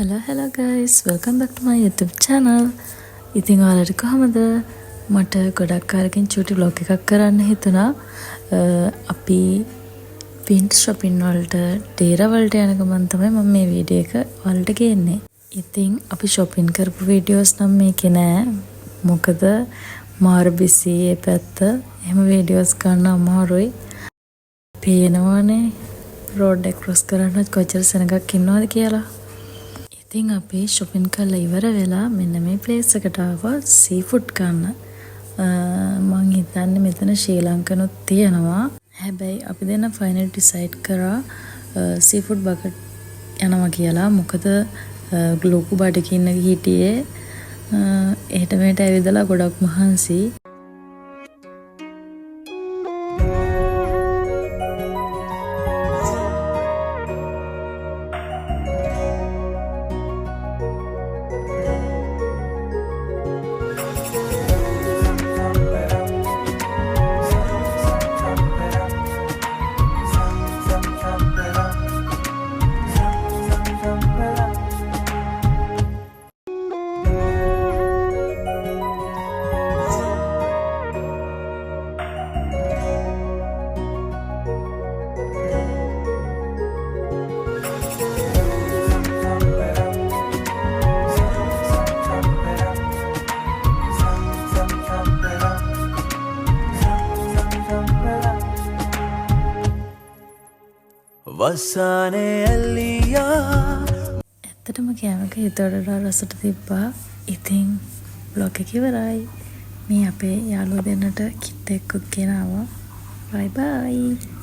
hello guys, welcome back to my YouTube channel. ඉතින් ඔයාලට කොහමද? මට ගොඩක් කාලෙකින් චූටි vlog එකක් කරන්න හිතුණා. අපි winter shopping වලට ඩේරා වලට යන ගමන් තමයි මම මේ වීඩියෝ එක ඔයාලට ගේන්නේ. ඉතින් අපි shopping කරපු videos නම් මේකේ නෑ. මොකද මාර busy ඒ පැත්ත. එහෙම videos ගන්න අමාරුයි. පේනවනේ road එක cross කරන්න කොච්චර සෙනගක් ඉන්නවද කියලා. ඉතින් අපි shopping කරලා ඉවර වෙලා මෙන්න මේ place එකට ආවා seafood ගන්න. මං හිතන්නේ මෙතන ශ්‍රී ලංකනොත් තියෙනවා. හැබැයි අපි දෙන්න final decide කරා seafood bucket යනවා කියලා. මොකද ලොකු බඩකින් හිටියේ එහෙට මෙහෙට ඇවිදලා ගොඩක් මහන්සි. වසනේ ඇල්ලියා ඇත්තටම කෑමක හිතවලට රසට තිබ්බා. ඉතින් vlog එක ඉවරයි. මේ අපේ යාළුවෝ දෙන්නට කිට් එකකුත් ගෙනාවා. bye bye.